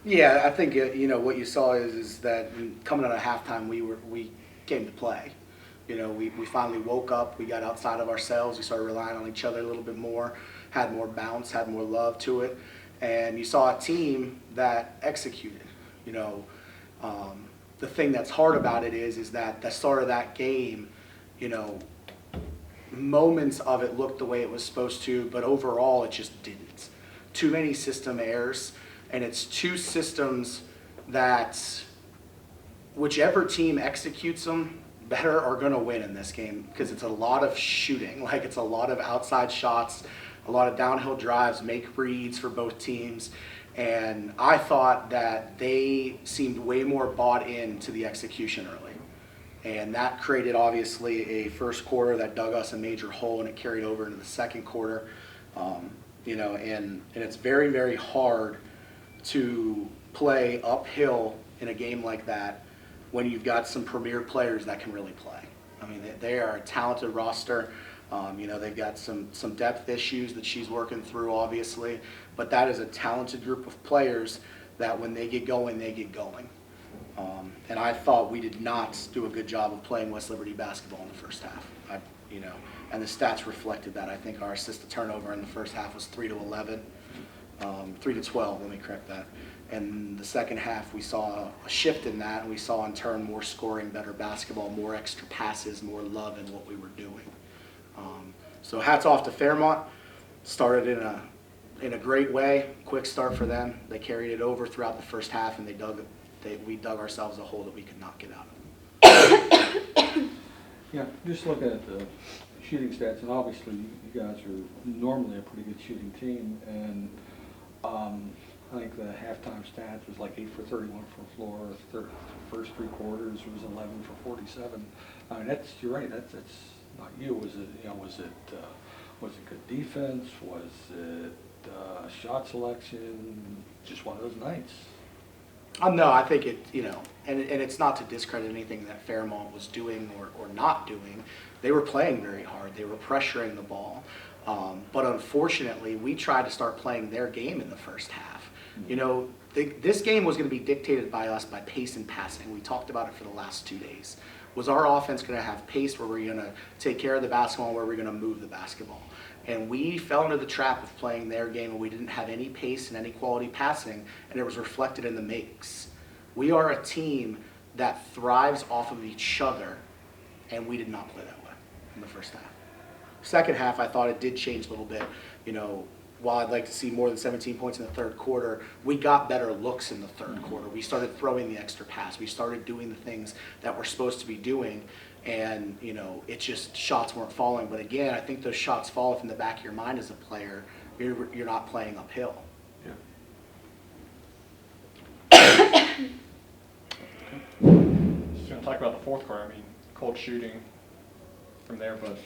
Yeah, I think what you saw is that coming out of halftime we came to play. We finally woke up. We got outside of ourselves. We started relying on each other a little bit more. Had more bounce. Had more love to it. And you saw a team that executed. You know, the thing that's hard about it is that the start of that game, you know, moments of it looked the way it was supposed to, but overall it just didn't. Too many system errors, and it's two systems that whichever team executes them better are going to win in this game because it's a lot of shooting. Like it's a lot of outside shots, a lot of downhill drives, make reads for both teams. And I thought that they seemed way more bought into the execution early. And that created obviously a first quarter that dug us a major hole, and it carried over into the second quarter. And it's very, very hard to play uphill in a game like that when you've got some premier players that can really play. I mean, they are a talented roster. They've got some depth issues that she's working through, obviously, but that is a talented group of players that when they get going, they get going. And I thought we did not do a good job of playing West Liberty basketball in the first half. And the stats reflected that. I think our assist to turnover in the first half was 3 to 11, 3 to 12. Let me correct that. And the second half, we saw a shift in that, and we saw in turn more scoring, better basketball, more extra passes, more love in what we were doing. So hats off to Fairmont. Started in a great way. Quick start for them. They carried it over throughout the first half, and we dug ourselves a hole that we could not get out of. Yeah, just looking at the shooting stats, and obviously you guys are normally a pretty good shooting team, and I think the halftime stats was like 8 for 31 from floor. First three quarters was 11 for 47. I mean, you're right. That's not you. Was it good defense? Was it shot selection? Just one of those nights. No, I think and it's not to discredit anything that Fairmont was doing or not doing. They were playing very hard. They were pressuring the ball. But unfortunately, we tried to start playing their game in the first half. This game was going to be dictated by us by pace and passing. We talked about it for the last 2 days. Was our offense going to have pace where we're going to take care of the basketball and where we're going to move the basketball? And we fell into the trap of playing their game, and we didn't have any pace and any quality passing, and it was reflected in the makes. We are a team that thrives off of each other, and we did not play that way in the first half. Second half, I thought it did change a little bit. While I'd like to see more than 17 points in the third quarter, we got better looks in the third quarter. We started throwing the extra pass. We started doing the things that we're supposed to be doing. And, it just, shots weren't falling. But again, I think those shots fall if in the back of your mind as a player, you're not playing uphill. Yeah. Just going to talk about the fourth quarter. I mean, cold shooting from there, but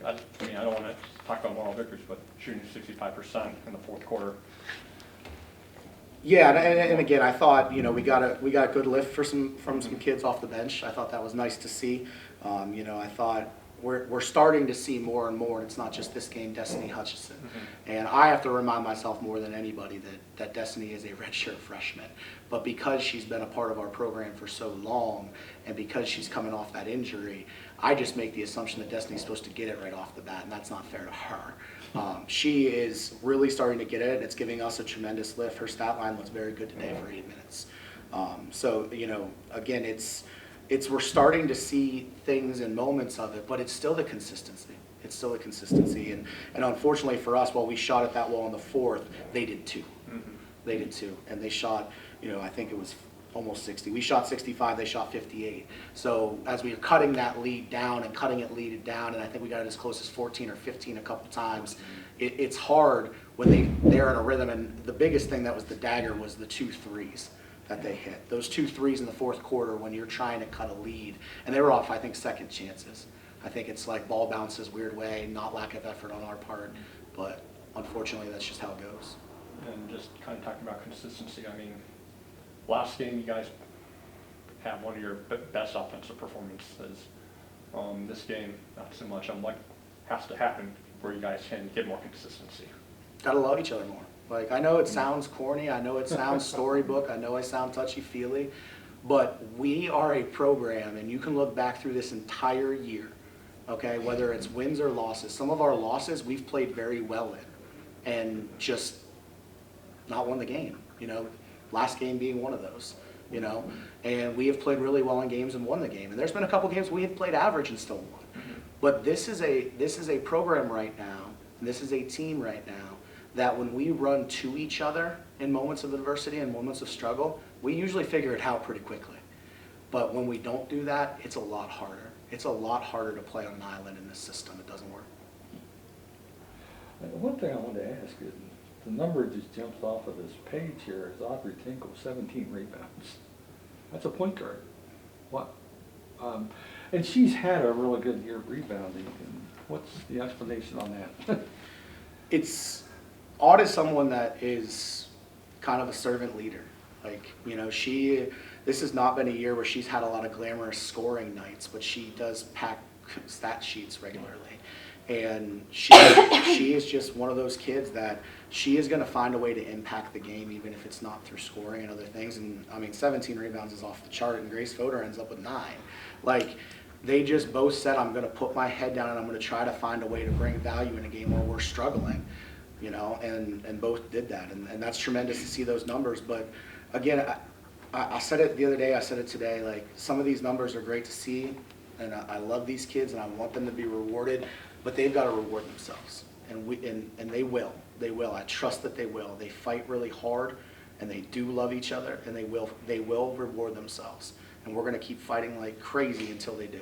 I don't want to talk about moral victories, but shooting 65% in the fourth quarter. Yeah, and again, I thought we got a good lift from some kids off the bench. I thought that was nice to see. I thought we're starting to see more and more, and it's not just this game, Destiny Hutchison. And I have to remind myself more than anybody that Destiny is a redshirt freshman. But because she's been a part of our program for so long, and because she's coming off that injury, I just make the assumption that Destiny's supposed to get it right off the bat, and that's not fair to her. She is really starting to get it. It's giving us a tremendous lift. Her stat line looks very good today for 8 minutes. Again, we're starting to see things and moments of it, but it's still the consistency. It's still the consistency. And unfortunately for us, while we shot at that wall in the fourth, they did too. They did too. And they shot, I think it was almost 60. We shot 65, they shot 58. So as we were cutting that lead down and cutting it lead down, and I think we got it as close as 14 or 15 a couple times, it's hard when they're in a rhythm. And the biggest thing that was the dagger was the 2 threes that they hit. Those 2 threes in the fourth quarter when you're trying to cut a lead. And they were off, I think, second chances. I think it's like ball bounces weird way, not lack of effort on our part. But unfortunately, that's just how it goes. And just kind of talking about consistency, I mean, last game you guys had one of your best offensive performances. This game, not so much. What has to happen where you guys can get more consistency? Got to love each other more. Like, I know it sounds corny, I know it sounds storybook, I know I sound touchy-feely, but we are a program, and you can look back through this entire year, okay, whether it's wins or losses. Some of our losses we've played very well in and just not won the game, you know, last game being one of those, you know, and we have played really well in games and won the game. And there's been a couple games we have played average and still won. But this is a program right now, and this is a team right now, that when we run to each other in moments of adversity and moments of struggle, we usually figure it out pretty quickly. But when we don't do that, it's a lot harder. It's a lot harder to play on an island in this system. It doesn't work. One thing I wanted to ask is, the number just jumps off of this page here is Audrey Tinkle, 17 rebounds. That's a point guard. What? And she's had a really good year rebounding. And what's the explanation on that? It's Aud is someone that is kind of a servant leader. Like, you know, this has not been a year where she's had a lot of glamorous scoring nights, but she does pack stat sheets regularly. And she is just one of those kids that she is going to find a way to impact the game, even if it's not through scoring and other things. And I mean, 17 rebounds is off the chart, and Grace Fodor ends up with 9. Like, they just both said, I'm going to put my head down and I'm going to try to find a way to bring value in a game where we're struggling, you know, and both did that. And that's tremendous to see those numbers. But again, I said it the other day, I said it today, like, some of these numbers are great to see, and I love these kids and I want them to be rewarded, but they've got to reward themselves. And they will. They will. I trust that they will. They fight really hard, and they do love each other, and they will reward themselves. And we're going to keep fighting like crazy until they do.